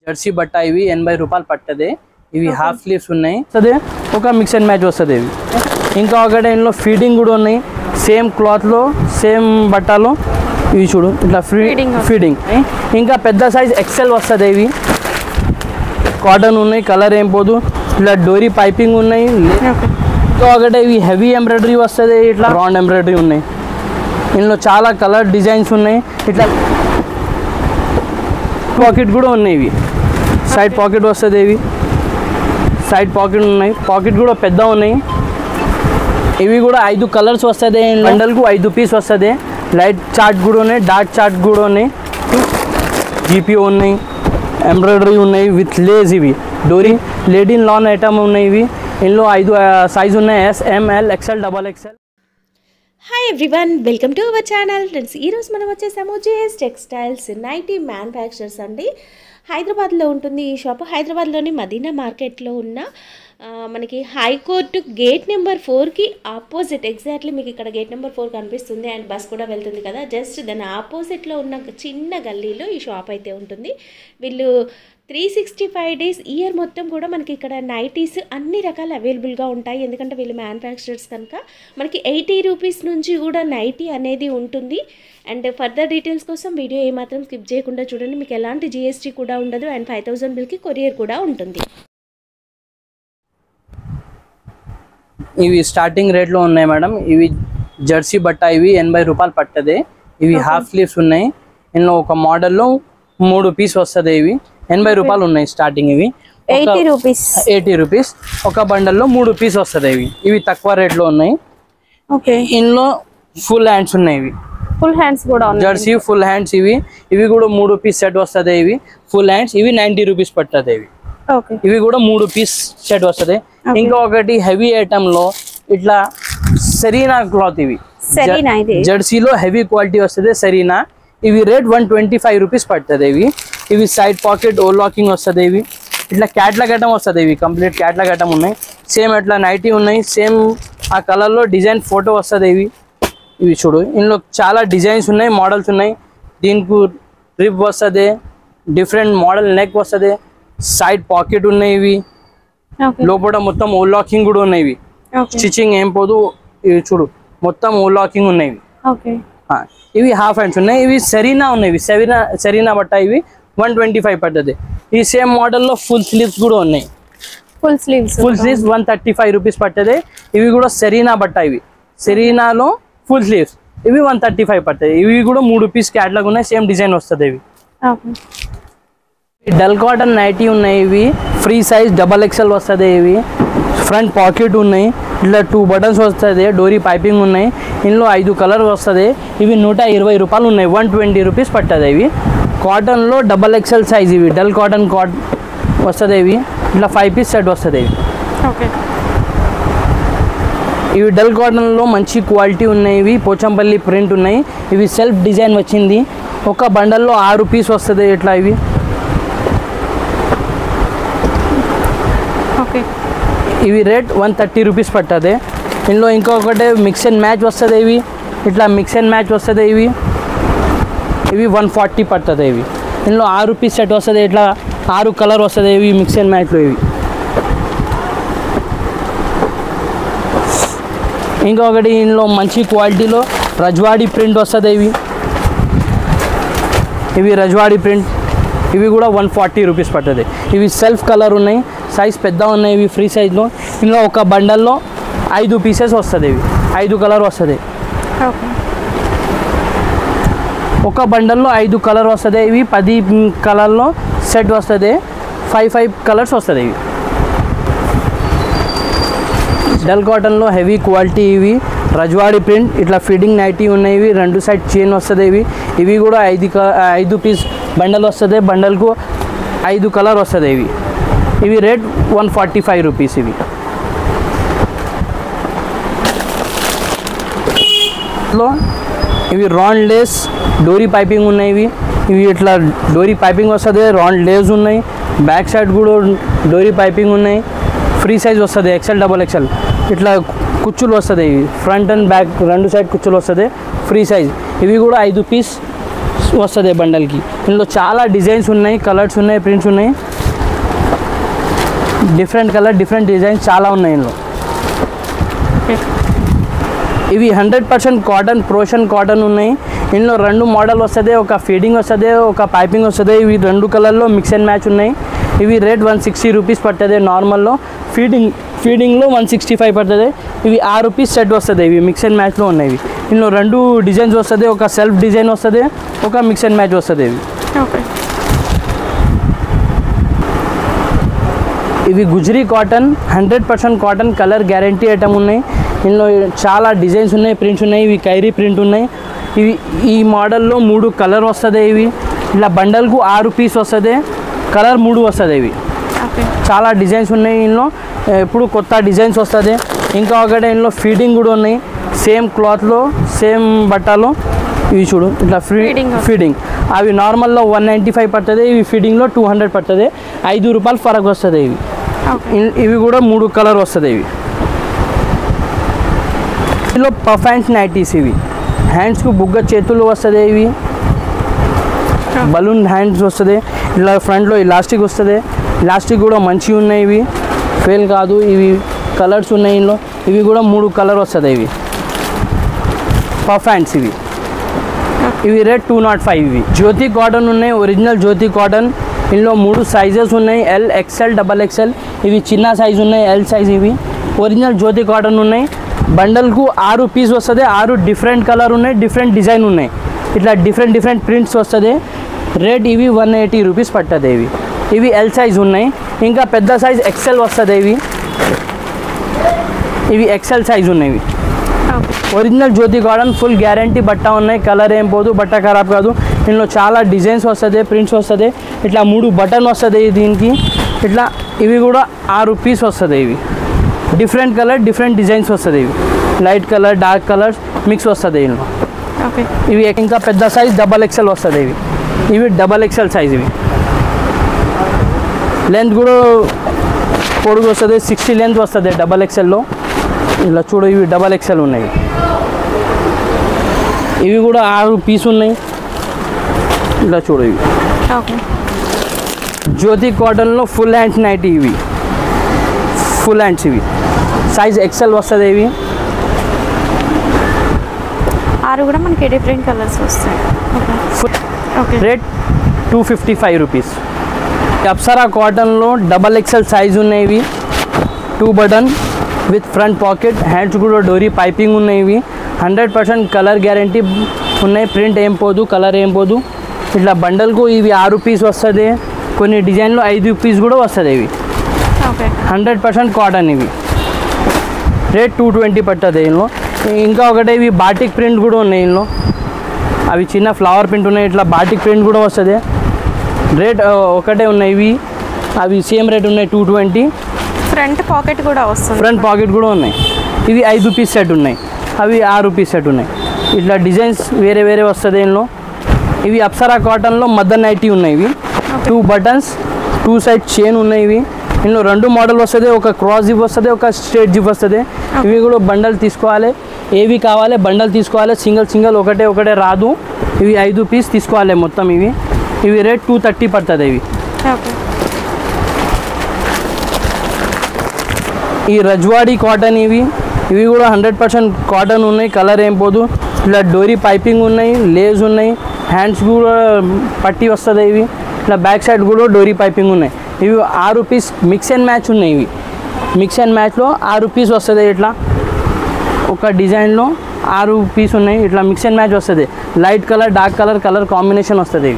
Jersey బట్ట ఇవి 80 రూపాయలు పట్టదే. ఇవి హాఫ్ స్లీవ్స్ ఉన్నాయి. అదే ఒక మిక్స్ అండ్ మ్యాచ్ వస్తుంది. ఇవి ఇంకా ఒకటి ఇందులో ఫీడింగ్ కూడా ఉన్నాయి. సేమ్ క్లాత్లో సేమ్ బట్టలో ఇవి చూడు ఇట్లా ఫీడింగ్. ఇంకా పెద్ద సైజ్ ఎక్సెల్ వస్తుంది. ఇవి కాటన్ ఉన్నాయి, కలర్ ఏం పోదు. ఇట్లా డోరీ పైపింగ్ ఉన్నాయి. ఇంకా ఒకటి ఇవి హెవీ ఎంబ్రాయిడరీ వస్తుంది. ఇట్లా రౌండ్ ఎంబ్రాయిడరీ ఉన్నాయి. ఇందులో చాలా కలర్ డిజైన్స్ ఉన్నాయి. ఇట్లా పాకెట్ కూడా ఉన్నాయి. ఇవి సైడ్ పాకెట్ వస్తుంది. ఇవి సైడ్ పాకెట్ ఉన్నాయి. పాకెట్ కూడా పెద్ద ఉన్నాయి. ఇవి కూడా 5 కలర్స్ వస్తుంది. బండల్కు 5 పీస్ వస్తుంది. లైట్ చార్ట్ కూడా ఉన్నాయి, డార్క్ చార్ట్ కూడా ఉన్నాయి. జీపీ ఉన్నాయి, ఎంబ్రాయిడరీ ఉన్నాయి విత్ లేస్. ఇవి డోరీ లేడీన్ లాన్ ఐటమ్ ఉన్నాయి. ఇవి ఇందులో 5 సైజు ఉన్నాయి. SML, XL, XXL. Hi everyone, welcome to our channel. Friends, ఈరోజు మనం వచ్చేసాము జేఎస్ టెక్స్టైల్స్ నైటీ మ్యానుఫ్యాక్చరర్స్ అండి. హైదరాబాద్లో ఉంటుంది ఈ షాప్. హైదరాబాద్లోని మదీనా మార్కెట్లో ఉన్న మనకి హైకోర్టు గేట్ నెంబర్ 4కి ఆపోజిట్, ఎగ్జాక్ట్లీ మీకు ఇక్కడ గేట్ నెంబర్ 4 కనిపిస్తుంది అండ్ బస్ కూడా వెళ్తుంది కదా, జస్ట్ దాని ఆపోజిట్లో ఉన్న చిన్న గల్లీలో ఈ షాప్ అయితే ఉంటుంది. వీళ్ళు 365 డేస్ ఇయర్ మొత్తం కూడా మనకి ఇక్కడ నైటీస్ అన్ని రకాలు అవైలబుల్గా ఉంటాయి. ఎందుకంటే వీళ్ళు మ్యానుఫ్యాక్చరర్స్ కనుక మనకి 80 రూపీస్ నుంచి కూడా నైటీ అనేది ఉంటుంది. అండ్ ఫర్దర్ డీటెయిల్స్ కోసం వీడియో ఏమాత్రం స్కిప్ చేయకుండా చూడండి. మీకు ఎలాంటి GST కూడా ఉండదు అండ్ 5000 బిల్కి కొరియర్ కూడా ఉంటుంది. ఇవి స్టార్టింగ్ రేట్లో ఉన్నాయి మేడం. ఇవి జెర్సీ బట్ట ఇవి 80 రూపాయలు పట్టదే. ఇవి హాఫ్ స్లీవ్స్ ఉన్నాయి. ఇందులో ఒక మోడల్లో 3 పీస్ వస్తుంది. ఇవి 80 రూపాయలు ఉన్నాయి స్టార్టింగ్. ఇవి 80 రూపీస్ ఒక బండల్లో 3 పీస్ వస్తుంది. ఇవి తక్కువ రేట్లో ఉన్నాయి. ఇందులో ఫుల్ హ్యాండ్స్ ఉన్నాయి. ఇవి ఫుల్ హ్యాండ్స్ కూడా జెర్సీ ఫుల్ హ్యాండ్స్. ఇవి కూడా 3 పీస్ సెట్ వస్తుంది. ఇవి ఫుల్ హ్యాండ్స్. ఇవి 90 రూపీస్ పట్టదు. ఇవి కూడా 3 పీస్ సెట్ వస్తుంది. ఇంకా ఒకటి హెవీ ఐటమ్ లో ఇట్లా సెరీనా క్లాత్. ఇవి జెర్సీలో హెవీ క్వాలిటీ వస్తుంది సెరీనా. ఇవి రేట్ 125 రూపీస్ పడుతుంది. ఇవి సైడ్ పాకెట్ ఓ లాకింగ్ వస్తుంది. ఇవి ఇట్లా క్యాట్లాగ్ ఐటమ్ వస్తుంది. ఇవి కంప్లీట్ క్యాట్లాగ్ ఐటమ్ ఉన్నాయి. సేమ్ ఇట్లా నైటీ ఉన్నాయి. సేమ్ ఆ కలర్లో డిజైన్ ఫోటో వస్తుంది. ఇవి చూడు, ఇందులో చాలా డిజైన్స్ ఉన్నాయి, మోడల్స్ ఉన్నాయి. దీనికి రిప్ వస్తుంది, డిఫరెంట్ మోడల్ నెక్ వస్తుంది, సైడ్ పాకెట్ ఉన్నాయి. ఇవి లోపల మొత్తం ఓ లాకింగ్ కూడా ఉన్నాయి. ఇవి స్టిచింగ్ ఏం పోదు. ఇవి చూడు మొత్తం ఓ లాకింగ్ ఉన్నాయి. ఇవి హాఫ్ హ్యాండ్స్ ఉన్నాయి. ఇవి సెరీనా ఉన్నాయి. ఇవి సెరీనా బట్ట. ఇవి 125 పడుతుంది. ఈ సేమ్ మోడల్లో ఫుల్ స్లీవ్స్ కూడా ఉన్నాయి. ఫుల్ స్లీవ్స్ 135 రూపీస్ పడుతుంది. ఇవి కూడా సెరీనా బట్ట. ఇవి సెరీనాలో ఫుల్ స్లీవ్స్. ఇవి 135 పడుతుంది. ఇవి కూడా 3 పీస్ క్యాట్లాగ్ ఉన్నాయి. సేమ్ డిజైన్ వస్తుంది. ఇవి డల్ కాటన్ నైటీ ఉన్నాయి. ఇవి ఫ్రీ సైజ్ XXL వస్తుంది. ఇవి ఫ్రంట్ పాకెట్ ఉన్నాయి. ఇట్లా 2 బటన్స్ వస్తుంది. డోరీ పైపింగ్ ఉన్నాయి. ఇందులో 5 కలర్ వస్తుంది. ఇవి 120 రూపాయలు ఉన్నాయి. 120 రూపీస్ పడుతుంది. ఇవి కాటన్లో XXL సైజ్. ఇవి డల్ కాటన్ వస్తుంది. ఇవి ఇట్లా 5 పీస్ సెట్ వస్తుంది. ఇవి డల్ కాటన్లో మంచి క్వాలిటీ ఉన్నాయి. ఇవి పోచంపల్లి ప్రింట్ ఉన్నాయి. ఇవి సెల్ఫ్ డిజైన్ వచ్చింది. ఒక బండల్లో 6 పీస్ వస్తుంది. ఇట్లా ఇవి రేట్ 130 రూపీస్ పడుతుంది. ఇందులో ఇంకొకటి మిక్స్ అండ్ మ్యాచ్ వస్తుంది. ఇవి ఇట్లా మిక్స్ అండ్ మ్యాచ్ వస్తుంది. ఇవి 140 పడుతుంది. ఇందులో 6 పీస్ సెట్ వస్తుంది. ఇట్లా 6 కలర్ వస్తుంది. ఇవి మిక్స్ అండ్ మ్యాచ్లో. ఇంకొకటి ఇందులో మంచి క్వాలిటీలో రజ్వాడి ప్రింట్ వస్తుంది. ఇవి రజ్వాడి ప్రింట్. ఇవి కూడా 140 రూపీస్ పడుతుంది. ఇవి సెల్ఫ్ కలర్ ఉన్నాయి. సైజ్ పెద్ద ఉన్నాయి. ఇవి ఫ్రీ సైజ్లో. ఇందులో ఒక బండల్లో 5 పీసెస్ వస్తుంది. ఇవి 5 కలర్ వస్తుంది. ఒక బండల్లో 5 కలర్ వస్తుంది. ఇవి 10 కలర్లో సెట్ వస్తుంది. 5 కలర్స్ వస్తుంది. ఇవి డల్ కాటన్లో హెవీ క్వాలిటీ. ఇవి రజ్వాడి ప్రింట్. ఇట్లా ఫీడింగ్ నైటీ ఉన్నాయి. ఇవి 2 సైడ్ చైన్ వస్తుంది. ఇవి కూడా 5 పీస్ బండల్ వస్తుంది. బండల్కు 5 కలర్ వస్తుంది. ఇవి రేట్ 145 రూపీస్. ఇవి రౌండ్ లేస్ డోరీ పైపింగ్ ఉన్నాయి. ఇవి ఇట్లా డోరీ పైపింగ్ వస్తుంది. రౌండ్ లేస్ ఉన్నాయి. బ్యాక్ సైడ్ కూడా డోరీ పైపింగ్ ఉన్నాయి. ఫ్రీ సైజ్ వస్తుంది. XL, XXL. ఇట్లా కుచ్చులు వస్తుంది. ఫ్రంట్ అండ్ బ్యాక్ 2 సైడ్ కుచ్చులు వస్తుంది. Free size. ఇవి కూడా 5 పీస్ వస్తుంది బండల్కి. ఇందులో చాలా డిజైన్స్ ఉన్నాయి, కలర్స్ ఉన్నాయి, ప్రింట్స్ ఉన్నాయి, డిఫరెంట్ కలర్ డిఫరెంట్ డిజైన్స్ చాలా ఉన్నాయి ఇందులో. ఇవి 100% కాటన్, ప్రోషన్ కాటన్ ఉన్నాయి. ఇందులో 2 మోడల్ వస్తుంది, ఒక ఫీడింగ్ వస్తుంది, ఒక పైపింగ్ వస్తుంది. ఇవి 2 కలర్లో మిక్స్ అండ్ మ్యాచ్ ఉన్నాయి. ఇవి రేట్ 160 రూపీస్ పడుతుంది నార్మల్లో. ఫీడింగ్లో 165 పడుతుంది. ఇవి 6 రూపీస్ సెట్ వస్తుంది. ఇవి మిక్స్ అండ్ మ్యాచ్లో ఉన్నాయి. ఇందులో 2 డిజైన్స్ వస్తుంది, ఒక సెల్ఫ్ డిజైన్ వస్తుంది, ఒక మిక్స్ అండ్ మ్యాచ్ వస్తుంది. ఇవి గుజరీ cotton, 100% cotton, colour guarantee item ఉన్నాయి. ఇందులో చాలా డిజైన్స్ ఉన్నాయి, ప్రింట్స్ ఉన్నాయి. ఇవి కైరీ ప్రింట్ ఉన్నాయి. ఇవి ఈ మోడల్లో 3 కలర్ వస్తుంది. ఇవి ఇలా బండల్కు 6 పీస్ వస్తుంది, కలర్ 3 వస్తుంది. ఇవి చాలా డిజైన్స్ ఉన్నాయి. ఇందులో ఎప్పుడు కొత్త డిజైన్స్ వస్తుంది. ఇంకా ఒకటి ఇందులో ఫీడింగ్ కూడా ఉన్నాయి, సేమ్ క్లాత్లో సేమ్ బట్టలో. ఇవి చూడు ఇట్లా ఫీడింగ్ అవి నార్మల్లో 195 పడుతుంది. ఇవి ఫీడింగ్లో 200 పడుతుంది. 5 రూపాయలు ఫరక్ వస్తుంది. ఇవి కూడా 3 కలర్ వస్తుంది. ఇందులో పఫ్ హ్యాండ్స్ నైటీస్. ఇవి హ్యాండ్స్కు బుగ్గ చేతులు వస్తుంది. ఇవి బలూన్ హ్యాండ్స్ వస్తుంది. ఇలా ఫ్రంట్లో ఇలాస్టిక్ వస్తుంది. ఇలాస్టిక్ కూడా మంచిగా ఉన్నాయి. ఇవి ఫెయిల్ కాదు. ఇవి కలర్స్ ఉన్నాయి ఇందులో. ఇవి కూడా 3 కలర్ వస్తుంది. ఇవి పఫ్ హ్యాండ్స్. ఇవి రేట్ 205. ఇవి జ్యోతి కాటన్ ఉన్నాయి, ఒరిజినల్ జ్యోతి కాటన్. ఇందులో 3 సైజెస్ ఉన్నాయి, L, XL, XXL. ఇవి చిన్న సైజు ఉన్నాయి, L సైజ్. ఇవి ఒరిజినల్ జ్యోతి కాటన్ ఉన్నాయి. బండల్కు 6 పీస్ వస్తుంది. 6 డిఫరెంట్ కలర్ ఉన్నాయి, డిఫరెంట్ డిజైన్ ఉన్నాయి. ఇట్లా డిఫరెంట్ ప్రింట్స్ వస్తుంది. రేట్ ఇవి 180 రూపీస్ పడుతుంది. ఇవి L సైజ్ ఉన్నాయి. ఇంకా పెద్ద సైజ్ XL వస్తుంది. ఇవి XL సైజ్ ఉన్నాయి. ఒరిజినల్ జ్యోతి కాటన్, ఫుల్ గ్యారంటీ బట్ట ఉన్నాయి. కలర్ ఏం పోదు, బట్ట ఖరాబ్ కాదు. ఇందులో చాలా డిజైన్స్ వస్తుంది, ప్రింట్స్ వస్తుంది. ఇట్లా 3 బటన్ వస్తుంది దీనికి. ఇట్లా ఇవి కూడా 6 పీస్ వస్తుంది. ఇవి డిఫరెంట్ కలర్ డిఫరెంట్ డిజైన్స్ వస్తుంది. ఇవి light colour dark colours mix వస్తుంది ఇందులో. ఇవి ఇంకా పెద్ద సైజ్ XXL వస్తుంది. ఇవి XXL సైజ్. ఇవి లెంత్ కూడా పొడుగు వస్తుంది, 60 లెంత్ వస్తుంది XXLలో. ఇలా చూడు ఇవి XXL ఉన్నాయి. ఇవి కూడా 6 పీస్ ఉన్నాయి. ఇలా చూడు ఇవి జ్యోతి కాటన్లో ఫుల్ హ్యాండ్స్ నైటీ. ఇవి ఫుల్ హ్యాండ్స్. ఇవి సైజ్ XL వస్తుంది. ఇవి 6 కూడా మనకి డిఫరెంట్ కలర్స్ వస్తాయి. Rate 255 rupees. అప్సరా కాటన్లో XXL సైజ్ ఉన్నాయి. ఇవి 2 button with front pocket, hands కూడా డోరీ పైపింగ్ ఉన్నాయి. ఇవి 100% కలర్ గ్యారంటీ ఉన్నాయి. ప్రింట్ ఏం పోదు, కలర్ ఏం పోదు. ఇట్లా బండల్కు ఇవి 6 పీస్ వస్తుంది. కొన్ని డిజైన్లో 5 పీస్ కూడా వస్తుంది. ఇవి 100% కాటన్. ఇవి రేట్ 220 పడుతుంది. ఇందులో ఇంకా ఒకటే ఇవి బాటిక్ ప్రింట్ కూడా ఉన్నాయి. ఇందులో అవి చిన్న ఫ్లవర్ ప్రింట్ ఉన్నాయి. ఇట్లా బాటిక్ ప్రింట్ కూడా వస్తుంది. రేట్ ఒకటే ఉన్నాయి. ఇవి అవి సేమ్ రేట్ ఉన్నాయి, 220. ఫ్రంట్ పాకెట్ కూడా వస్తుంది. ఫ్రంట్ పాకెట్ కూడా ఉన్నాయి. ఇవి 5 పీస్ సెట్ ఉన్నాయి. అవి 6 పీస్ సెట్ ఉన్నాయి. ఇట్లా డిజైన్స్ వేరే వేరే వస్తుంది ఇందులో. ఇవి అప్సరా కాటన్లో మదర్ నైటీ ఉన్నాయి. ఇవి 2 బటన్స్ 2 సైడ్ చైన్ ఉన్నాయి. ఇవి ఇందులో 2 మోడల్ వస్తుంది. ఒక క్రాస్ జిప్ వస్తుంది, ఒక స్ట్రేట్ జిప్ వస్తుంది. ఇవి కూడా బండల్ తీసుకోవాలి. ఏవి కావాలి బండల్ తీసుకోవాలి. సింగిల్ ఒకటే రాదు. ఇవి 5 పీస్ తీసుకోవాలి మొత్తం. ఇవి రేట్ 230 పడుతుంది. ఈ రజ్వాడి కాటన్. ఇవి కూడా 100% కాటన్ ఉన్నాయి. కలర్ ఏం పోదు. ఇలా డోరీ పైపింగ్ ఉన్నాయి, లేస్ ఉన్నాయి, హ్యాండ్స్ కూడా పట్టి వస్తుంది. ఇవి ఇట్లా బ్యాక్ సైడ్ కూడా డోరీ పైపింగ్ ఉన్నాయి. ఇవి 6 పీస్ మిక్స్ అండ్ మ్యాచ్ ఉన్నాయి. ఇవి మిక్స్ అండ్ మ్యాచ్లో 6 పీస్ వస్తుంది. ఇట్లా ఒక డిజైన్లో 6 పీస్ ఉన్నాయి. ఇట్లా మిక్స్ అండ్ మ్యాచ్ వస్తుంది. Light colour dark colour combination వస్తుంది.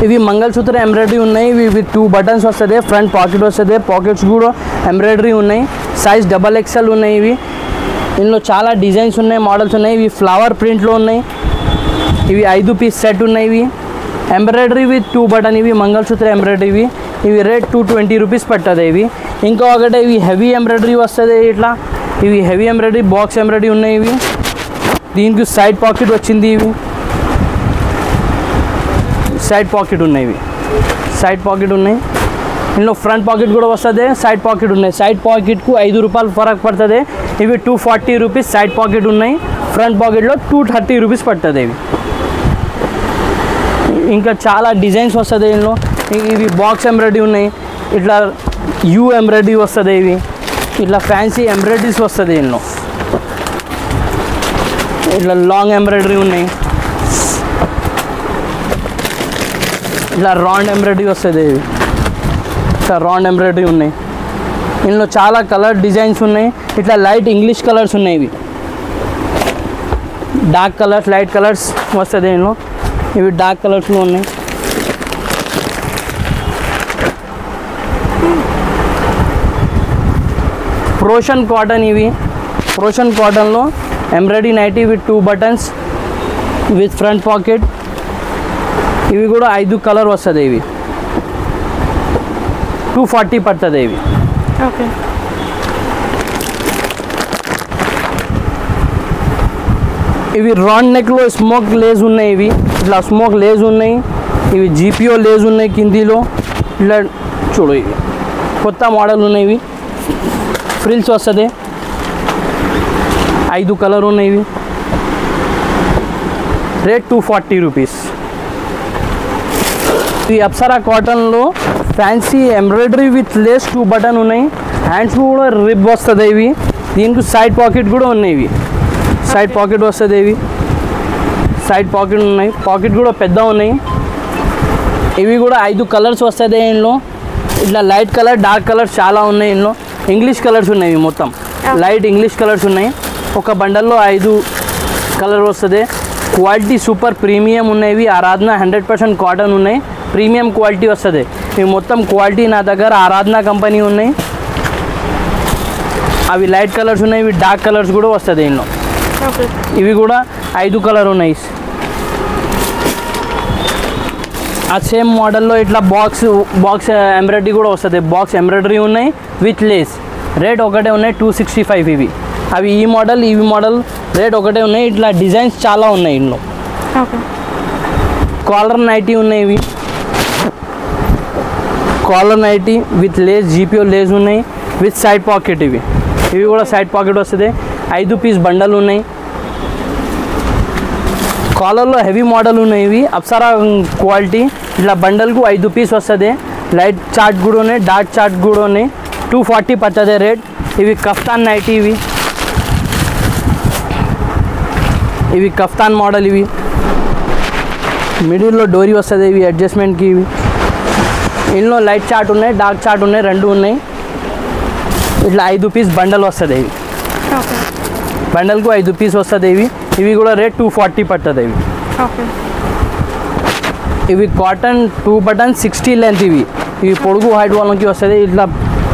ఇవి మంగళసూత్ర ఎంబ్రాయిడరీ ఉన్నాయి. ఇవి 2 బటన్స్ వస్తుంది. ఫ్రంట్ పాకెట్ వస్తుంది. పాకెట్స్ కూడా ఎంబ్రాయిడరీ ఉన్నాయి. సైజ్ XXL ఉన్నాయి. ఇందులో చాలా డిజైన్స్ ఉన్నాయి, మోడల్స్ ఉన్నాయి. ఇవి ఫ్లవర్ ప్రింట్లో ఉన్నాయి. ఇవి 5 పీస్ సెట్ ఉన్నాయి. ఇవి ఎంబ్రాయిడరీ విత్ 2 బటన్. ఇవి మంగళసూత్ర ఎంబ్రాయిడరీ. ఇవి రేట్ 220 రూపీస్ పడుతుంది. ఇంకా ఒకటే ఇవి హెవీ ఎంబ్రాయిడరీ వస్తుంది. ఇట్లా ఇవి హెవీ ఎంబ్రాయిడరీ బాక్స్ ఎంబ్రాయిడరీ ఉన్నాయి. దీనికి సైడ్ పాకెట్ వచ్చింది. సైడ్ పాకెట్ ఉన్నాయి. సైడ్ పాకెట్ ఉన్నాయి. ఇందులో ఫ్రంట్ పాకెట్ కూడా వస్తుంది, సైడ్ పాకెట్ ఉన్నాయి. సైడ్ పాకెట్కు 5 రూపాయలు ఫరక్ పడుతుంది. ఇవి 240 రూపీస్ సైడ్ పాకెట్ ఉన్నాయి. ఫ్రంట్ పాకెట్లో 230 రూపీస్ పడుతుంది ఇవి. ఇంకా చాలా డిజైన్స్ వస్తుంది ఇందులో. ఇవి బాక్స్ ఎంబ్రాయిడరీ ఉన్నాయి, ఇట్లా యూ ఎంబ్రాయిడరీ వస్తుంది, ఇవి ఇట్లా ఫ్యాన్సీ ఎంబ్రాయిడరీస్ వస్తుంది ఇందులో. ఇట్లా లాంగ్ ఎంబ్రాయిడరీ ఉన్నాయి, ఇట్లా రౌండ్ ఎంబ్రాయిడరీ వస్తుంది, ఇవి ఇట్లా రౌండ్ ఎంబ్రాయిడరీ ఉన్నాయి. ఇందులో చాలా కలర్ డిజైన్స్ ఉన్నాయి. ఇట్లా లైట్ ఇంగ్లీష్ కలర్స్ ఉన్నాయి, ఇవి డార్క్ కలర్స్ లైట్ కలర్స్ వస్తుంది ఇందులో. ఇవి డార్క్ కలర్స్లో ఉన్నాయి. ప్రోషన్ కాటన్, ఇవి ప్రోషన్ కాటన్లో embroidery nighty with 2 buttons with front pocket. ఇవి కూడా 5 కలర్ వస్తుంది, ఇవి 240 పడుతుంది ఇవి. ఓకే. ఇవి రౌండ్ నెక్లో స్మోక్ లేస్ ఉన్నాయి, ఇవి ఇట్లా స్మోక్ లేస్ ఉన్నాయి. ఇవి జీపీఓ లేస్ ఉన్నాయి కిందిలో. ఇట్లా చూడు, ఇవి కొత్త మోడల్ ఉన్నాయి, ఇవి ఫ్రిల్స్ వస్తుంది. 5 కలర్ ఉన్నాయి, ఇవి రేట్ 240 రూపీస్. ఇవి అప్సరా కాటన్లో fancy embroidery with lace 2 button ఉన్నాయి. హ్యాండ్స్ కూడా రిబ్ వస్తుంది ఇవి. దీనికి సైడ్ పాకెట్ కూడా ఉన్నాయి, ఇవి సైడ్ పాకెట్ వస్తుంది, ఇవి సైడ్ పాకెట్ ఉన్నాయి, పాకెట్ కూడా పెద్ద ఉన్నాయి. ఇవి కూడా 5 కలర్స్ వస్తుంది ఇందులో. ఇట్లా లైట్ కలర్ డార్క్ కలర్స్ చాలా ఉన్నాయి ఇందులో. ఇంగ్లీష్ కలర్స్ ఉన్నాయి, ఇవి మొత్తం లైట్ ఇంగ్లీష్ కలర్స్ ఉన్నాయి. ఒక బండల్లో 5 కలర్ వస్తుంది. క్వాలిటీ సూపర్ ప్రీమియం ఉన్నాయి. ఆరాధన 100% కాటన్ ఉన్నాయి, ప్రీమియం క్వాలిటీ వస్తుంది. ఇవి మొత్తం క్వాలిటీ నా దగ్గర ఆరాధన కంపెనీ ఉన్నాయి. అవి లైట్ కలర్స్ ఉన్నాయి, ఇవి డార్క్ కలర్స్ కూడా వస్తుంది ఇందులో. ఇవి కూడా 5 కలర్ ఉన్నాయి. ఆ సేమ్ మోడల్లో ఇట్లా బాక్స్ ఎంబ్రాయిడరీ కూడా వస్తుంది. బాక్స్ ఎంబ్రాయిడరీ ఉన్నాయి విత్ లేస్. రేట్ ఒకటే ఉన్నాయి, 265 ఇవి. అవి ఈ మోడల్ ఇవి మోడల్ రేట్ ఒకటే ఉన్నాయి. ఇట్లా డిజైన్స్ చాలా ఉన్నాయి ఇందులో. కాలర్ నైటీ ఉన్నాయి, ఇవి collar nighty with lace GPO lace ఉన్నాయి విత్ సైడ్ పాకెట్. ఇవి కూడా సైడ్ పాకెట్ వస్తుంది. 5 పీస్ బండల్ ఉన్నాయి. కాలర్లో హెవీ మోడల్ ఉన్నాయి, ఇవి అప్సరా క్వాలిటీ. ఇట్లా బండల్కు 5 పీస్ వస్తుంది. లైట్ చార్ట్ కూడా ఉన్నాయి, డార్క్ చార్ట్ కూడా ఉన్నాయి. 240 పడుతుంది రేట్. ఇవి కఫ్తాన్ నైటీ, ఇవి కఫ్తాన్ మోడల్. ఇవి మిడిల్లో డోరీ వస్తుంది, ఇవి అడ్జస్ట్మెంట్కి. ఇవి ఇందులో లైట్ చార్ట్ ఉన్నాయి, డార్క్ చార్ట్ ఉన్నాయి, 2 ఉన్నాయి. ఇట్లా 5 పీస్ బండల్ వస్తుంది. ఇవి బండల్కు 5 పీస్ వస్తుంది. ఇవి కూడా రేట్ 240 పడుతుంది. ఇవి కాటన్ 2 బటన్ 60 లెంత్. ఇవి పొడుగు హైట్ వాళ్ళకి వస్తుంది. ఇట్లా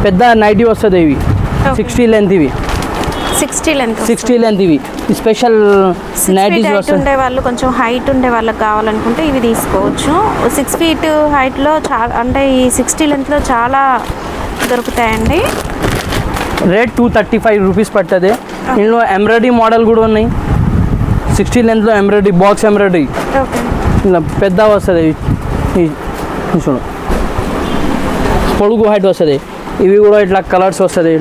పెద్ద నైటీ వస్తుంది. ఇవి 60 లెంత్. ఇవి 60 లెంత్. ఇవి స్పెషల్ నైటీస్ వస్తుంది. ఉండే వాళ్ళు కొంచెం హైట్ ఉండే వాళ్ళకి కావాలనుకుంటే ఇవి తీసుకోవచ్చు. 6 ఫీట్ హైట్లో చాలా, అంటే ఈ 60 లెంత్లో చాలా దొరుకుతాయండి. రేట్ 235 రూపీస్ పడుతుంది. ఇందులో ఎంబ్రాయిడరీ మోడల్ కూడా ఉన్నాయి. 60 లెంత్లో ఎంబ్రాయిడరీ బాక్స్ ఎంబ్రాయిడరీ ఇలా పెద్ద వస్తుంది. చూడు పొడుగు హైట్ వస్తుంది. ఇవి కూడా ఇట్లా కలర్స్ వస్తుంది.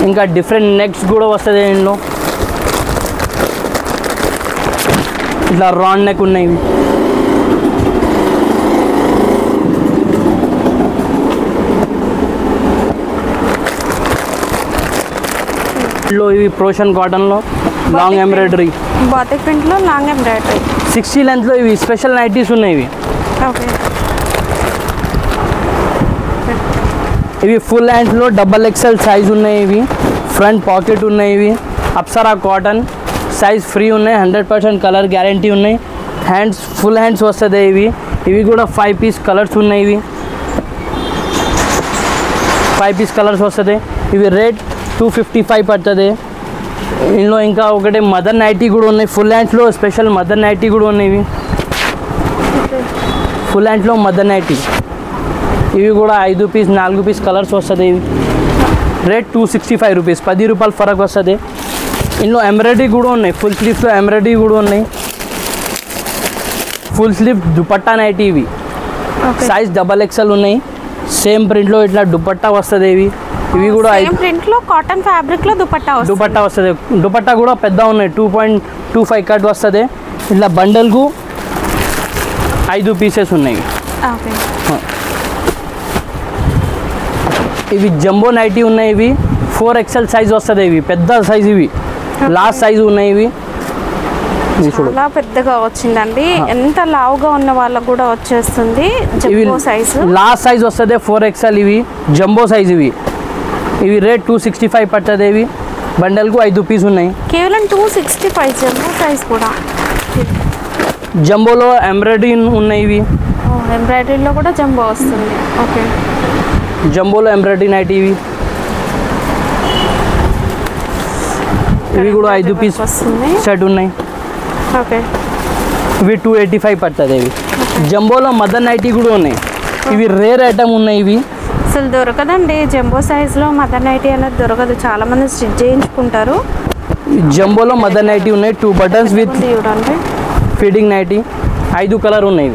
ఇంకా డిఫరెంట్ నెక్స్ కూడా వస్తుంది ఇందులో. ఇట్లా రౌండ్ నెక్ ఉన్నాయి. ఇవి ప్రోషన్ కాటన్లో లాంగ్ ఎంబ్రాయిడరీ, బాతిక్ ప్రింట్లో లాంగ్ ఎంబ్రాయిడరీ 60 లెంత్లో. ఇవి స్పెషల్ నైటీస్ ఉన్నాయి. ఇవి ఫుల్ హ్యాండ్స్లో XXL సైజ్ ఉన్నాయి. ఇవి ఫ్రంట్ పాకెట్ ఉన్నాయి. ఇవి అప్సరా కాటన్ సైజ్ ఫ్రీ ఉన్నాయి. 100% కలర్ గ్యారంటీ ఉన్నాయి. హ్యాండ్స్ ఫుల్ హ్యాండ్స్ వస్తుంది. ఇవి కూడా 5 పీస్ కలర్స్ ఉన్నాయి. ఇవి 5 పీస్ కలర్స్ వస్తుంది. ఇవి రేట్ 255 పడుతుంది. ఇందులో ఇంకా ఒకటి మదర్ నైటీ కూడా ఉన్నాయి. ఫుల్ హ్యాండ్స్లో స్పెషల్ మదర్ నైటీ కూడా ఉన్నాయి. ఇవి ఫుల్ హ్యాండ్స్లో మదర్ నైటీ. ఇవి కూడా 5 పీస్ 4 పీస్ కలర్స్ వస్తుంది. ఇవి రేట్ 265 రూపీస్, 10 రూపాయలు ఫరక్ వస్తుంది. ఇందులో ఎంబ్రాయిడరీ కూడా ఉన్నాయి. ఫుల్ స్లీవ్స్లో ఎంబ్రాయిడరీ కూడా ఉన్నాయి. Full sleeve dupatta nighty. ఇవి సైజ్ XXL ఉన్నాయి. సేమ్ ప్రింట్లో ఇట్లా దుపట్టా వస్తుంది. ఇవి ఇవి కూడా సేమ్ ప్రింట్ లో కాటన్ ఫ్యాబ్రిక్ లో దుపట్టా వస్తుంది. దుపట్టా కూడా పెద్ద ఉన్నాయి, 2.25 కట్ వస్తుంది. ఇట్లా బండల్కు 5 పీసెస్ ఉన్నాయి. ఇవి జంబో నైటీ ఉన్నాయి. ఇవి 4XL సైజ్ వస్తుంది. ఇవి పెద్ద సైజ్, ఇవి లాస్ట్ సైజు ఉన్నాయి. ఇవి చాలా పెద్దగా వచ్చిందండి, ఎంత లావుగా ఉన్న వాళ్ళకు కూడా వచ్చేస్తుంది. జంబో సైజు లాస్ట్ సైజ్ వస్తుంది 4XL. ఇవి జంబో సైజ్. ఇవి రేట్ 265 పడుతుంది. ఇవి బండల్కు 5 పీస్ ఉన్నాయి. కేవలం 265 జంబో సైజ్ కూడా. జంబోలో ఎంబ్రాయిడరీ ఉన్నాయి. ఇవి ఎంబ్రాయిడరీలో కూడా జంబో వస్తుంది. ఓకే, జంబోలో ఎంబ్రాయిడరీ నైటీ. ఇవి కూడా 5 పీస్ సెట్ ఉన్నాయి. ఓకే, ఇవి 285 పడుతుంది. ఇవి జంబోలో మదర్ నైటీ కూడా ఉన్నాయి. ఇవి రేర్ ఐటమ్ ఉన్నాయి. ఇవి అసలు దొరకదండి, జంబో సైజ్లో మదర్ నైటీ అనేది దొరకదు, చాలా మంది స్టిచ్ చేయించుకుంటారు. జంబోలో మదర్ నైటీ ఉన్నాయి. 2 buttons with feeding nightie. 5 colour ఉన్నాయి.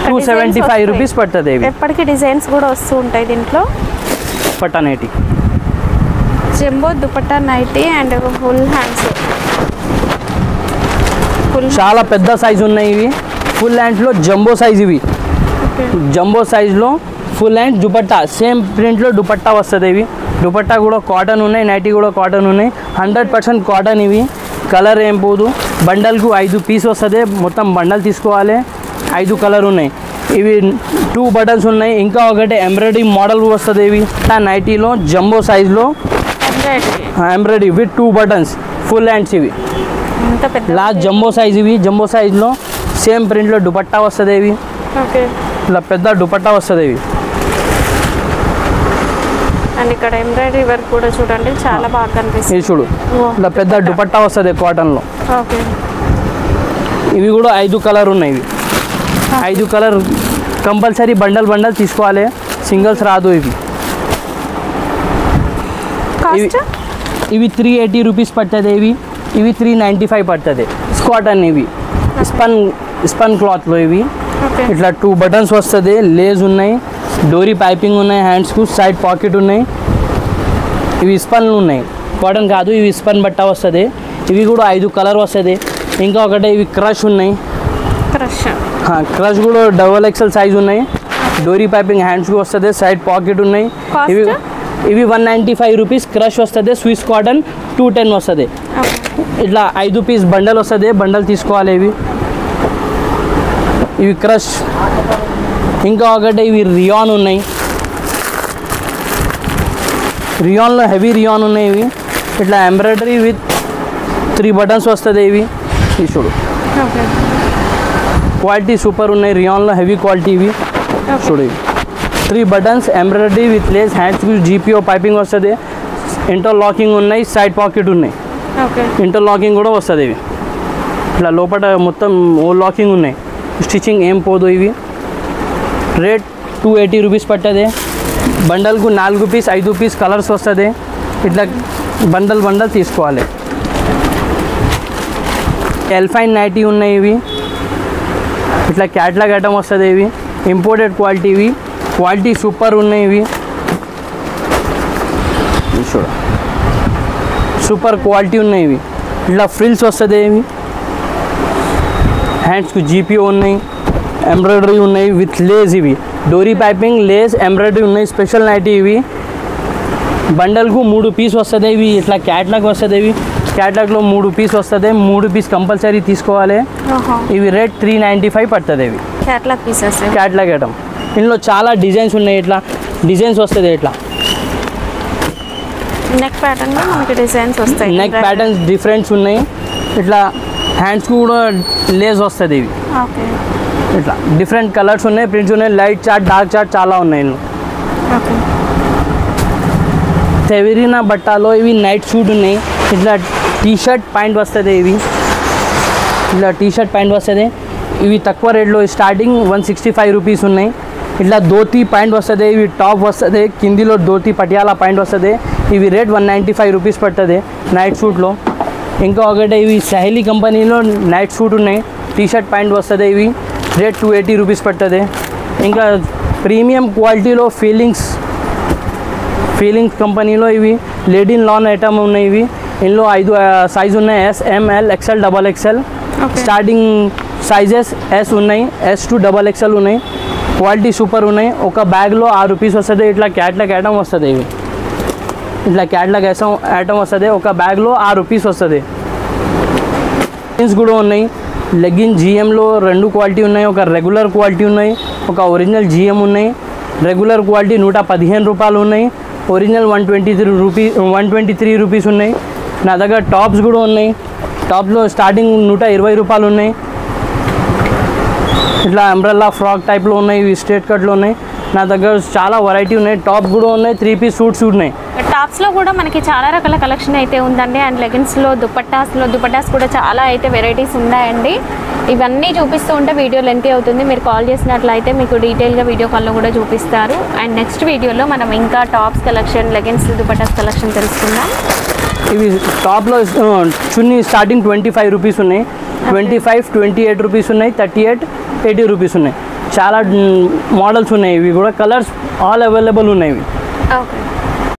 275 రూపీస్ పడుతుంది. ఇవి ఎప్పటికీ డిజైన్స్ కూడా వస్తూ ఉంటాయి దీంట్లో. పట్టా నైటీ, జంబో దుపట్టా నైటీ అండ్ ఫుల్ హ్యాండ్స్. చాలా పెద్ద సైజు ఉన్నాయి. ఇవి ఫుల్ హ్యాండ్స్లో జంబో సైజ్. ఇవి జంబో సైజ్లో ఫుల్ హ్యాండ్ దుపట్టా, సేమ్ ప్రింట్లో దుపట్టా వస్తుంది. ఇవి దుపట్టా కూడా కాటన్ ఉన్నాయి, నైటీ కూడా కాటన్ ఉన్నాయి. 100% కాటన్. ఇవి కలర్ ఏం పోదు. బండల్కు 5 పీస్ వస్తుంది. మొత్తం బండల్ తీసుకోవాలి. 5 కలర్ ఉన్నాయి. ఇవి 2 బటన్స్ ఉన్నాయి. ఇంకా ఒకటి ఎంబ్రాయిడరీ మోడల్ వస్తుంది. ఇవి నైటీలో జంబో సైజ్లో embroidery with 2 buttons full hands. ఇవి లాస్ట్ జంబో సైజ్. ఇవి జంబో సైజ్లో సేమ్ ప్రింట్లో దుపట్టా వస్తుంది. ఇవి ఇలా పెద్ద దుపట్టా వస్తుంది. ఇవి అండ్ ఇక్కడ ఎంబ్రాయిడరీ వర్క్ కూడా చూడండి, చాలా బాగా కనిపిస్తుంది. ఇది చూడు, ఇలా పెద్ద దుపట్టా వస్తుంది కాటన్లో. ఓకే, ఇవి కూడా 5 కలర్ ఉన్నాయి. ఇవి 5 కలర్ కంపల్సరీ బండల్ తీసుకోవాలి, సింగిల్స్ రాదు. ఇవి 380 రూపీస్ పడుతుంది. ఇవి 395 పడుతుంది. కాటన్. ఇవి స్పన్ క్లాత్లో. ఇవి ఇట్లా 2 బటన్స్ వస్తుంది. లేస్ ఉన్నాయి, డోరీ పైపింగ్ ఉన్నాయి, హ్యాండ్స్కు సైడ్ పాకెట్ ఉన్నాయి. ఇవి స్పన్ ఉన్నాయి, కాటన్ కాదు. ఇవి స్పన్ బట్ట వస్తుంది. ఇవి కూడా 5 కలర్ వస్తుంది. ఇంకా ఒకటి ఇవి క్రష్ ఉన్నాయి. క్రష్ కూడా XXL సైజ్ ఉన్నాయి. డోరీ పైపింగ్ హ్యాండ్స్కి వస్తుంది, సైడ్ పాకెట్ ఉన్నాయి. ఇవి 195 రూపీస్ క్రష్ వస్తుంది. స్విస్ కాటన్ 210 వస్తుంది. ఇట్లా 5 పీస్ బండల్ వస్తుంది. బండల్ తీసుకోవాలి. ఇవి క్రష్. ఇంకా ఒకటి ఇవి రియాన్ ఉన్నాయి. రియాన్లో హెవీ రియాన్ ఉన్నాయి. ఇవి ఇట్లా ఎంబ్రాయిడరీ విత్ 3 బటన్స్ వస్తుంది. ఇవి చూడు, క్వాలిటీ సూపర్ ఉన్నాయి. రియాన్లో హెవీ క్వాలిటీ. ఇవి చూడు, 3 బటన్స్ ఎంబ్రాయిడరీ విత్ లేస్, హ్యాండ్స్కి GPO పైపింగ్ వస్తుంది. ఇంటర్లాకింగ్ ఉన్నాయి, సైడ్ పాకెట్ ఉన్నాయి. ఇంటర్లాకింగ్ కూడా వస్తుంది. ఇవి ఇట్లా లోపల మొత్తం లాకింగ్ ఉన్నాయి, స్టిచ్చింగ్ ఏం పోదు. ఇవి రేట్ 280 రూపీస్ పడుతుంది. బండల్కు 4 పీస్ 5 పీస్ కలర్స్ వస్తుంది. ఇట్లా బండల్ తీసుకోవాలి. ఎల్ఫైన్ నైటీ ఉన్నాయి. ఇవి ఇట్లా క్యాట్లాగ్ ఐటమ్ వస్తుంది. ఇవి ఇంపోర్టెడ్ క్వాలిటీ. ఇవి క్వాలిటీ సూపర్ ఉన్నాయి. ఇవి సూపర్ క్వాలిటీ ఉన్నాయి. ఇవి ఇట్లా ఫ్రిల్స్ వస్తుంది. ఇవి హ్యాండ్స్కు GPO ఉన్నాయి, ఎంబ్రాయిడరీ ఉన్నాయి విత్ లేస్. ఇవి డోరీ పైపింగ్, లేస్, ఎంబ్రాయిడరీ ఉన్నాయి. Special nighty. ఇవి బండల్కు 3 పీస్ వస్తుంది. ఇవి ఇట్లా క్యాట్లాగ్ వస్తుంది. ఇవి క్యాట్లాగ్లో 3 పీస్ వస్తుంది. 3 పీస్ కంపల్సరీ తీసుకోవాలి. ఇవి రేట్ 395 పడుతుంది. ఇవి క్యాట్లాగ్ పీసెస్, క్యాట్లాగ్ ఐటమ్. ఇందులో చాలా డిజైన్స్ ఉన్నాయి. ఇట్లా డిజైన్స్ వస్తుంది. ఇట్లా నెక్ ప్యాటర్న్లో మనకి డిజైన్స్ వస్తాయి. నెక్ ప్యాటర్న్స్ డిఫరెంట్స్ ఉన్నాయి. ఇట్లా హ్యాండ్స్కి కూడా లేస్ వస్తుంది. ఇవి ఇట్లా డిఫరెంట్ కలర్స్ ఉన్నాయి, ప్రింట్స్ ఉన్నాయి. లైట్ చార్ట్, డార్క్ చార్ట్ చాలా ఉన్నాయి. సెవెరీనా బట్టాలో ఇవి నైట్ సూట్ ఉన్నాయి. ఇట్లా టీ-షర్ట్ ప్యాంట్ వస్తుంది. ఇవి ఇట్లా టీ-షర్ట్ ప్యాంట్ వస్తుంది. ఇవి తక్కువ రేట్లో స్టార్టింగ్ 165 రూపీస్ ఉన్నాయి. ఇట్లా ధోతి ప్యాంట్ వస్తుంది. ఇవి టాప్ వస్తుంది. కిందిలో ధోతి పటియాలా ప్యాంట్ వస్తుంది. ఇవి రేట్ 195 రూపీస్ పడుతుంది నైట్ సూట్లో. ఇంకా ఒకటి ఇవి సహేలీ కంపెనీలో నైట్ సూట్ ఉన్నాయి. టీ-షర్ట్ ప్యాంట్ వస్తుంది. ఇవి రేట్ 280 రూపీస్ పడుతుంది. ఇంకా ప్రీమియం క్వాలిటీలో ఫీలింగ్స్ కంపెనీలో ఇవి లేడీ లాన్ ఐటమ్ ఉన్నాయి. ఇవి ఇందులో 5 సైజ్ ఉన్నాయి, S, M, L, XL, XXL. Starting sizes S ఉన్నాయి, S to XXL ఉన్నాయి. క్వాలిటీ సూపర్ ఉన్నాయి. ఒక బ్యాగ్లో 6 పీస్ వస్తుంది. ఇట్లా క్యాట్లాగ్ ఐటమ్ వస్తుంది. ఇవి ఇట్లా క్యాట్లాగ్ ఐటమ్ వస్తుంది. ఒక బ్యాగ్లో 6 పీస్ వస్తుంది. లెగ్గిన్స్ కూడా ఉన్నాయి. లెగ్గిన్ GMలో 2 క్వాలిటీ ఉన్నాయి. ఒక రెగ్యులర్ క్వాలిటీ ఉన్నాయి, ఒక ఒరిజినల్ GM ఉన్నాయి. రెగ్యులర్ క్వాలిటీ 115 రూపాయలు ఉన్నాయి, ఒరిజినల్ 123 రూపీస్ ఉన్నాయి. నా దగ్గర టాప్స్ కూడా ఉన్నాయి. టాప్లో స్టార్టింగ్ 120 రూపాయలు ఉన్నాయి. ఇట్లా అంబ్రెల్లా ఫ్రాక్ టైప్లో ఉన్నాయి. ఇవి స్ట్రేట్ కట్లో ఉన్నాయి. నా దగ్గర చాలా వెరైటీ ఉన్నాయి. టాప్ కూడా ఉన్నాయి, 3 పీస్ సూట్స్ ఉన్నాయి. టాప్స్లో కూడా మనకి చాలా రకాల కలెక్షన్ అయితే ఉందండి. అండ్ లెగిన్స్లో దుపట్టాస్ కూడా చాలా అయితే వెరైటీస్ ఉన్నాయండి. ఇవన్నీ చూపిస్తూ ఉంటే వీడియో లెంతీ అవుతుంది. మీరు కాల్ చేసినట్లయితే మీకు డీటెయిల్గా వీడియో కాల్లో కూడా చూపిస్తారు. అండ్ నెక్స్ట్ వీడియోలో మనం ఇంకా tops collection, leggings, dupattas collection తెలుసుకుందాం. ఇవి టాప్లో చున్నీ స్టార్టింగ్ 25 రూపీస్ ఉన్నాయి, 25, 28 రూపీస్ ఉన్నాయి, 38, 80 రూపీస్ ఉన్నాయి. చాలా మోడల్స్ ఉన్నాయి. ఇవి కూడా కలర్స్ ఆల్ అవైలబుల్ ఉన్నాయి. ఇవి ఓకే.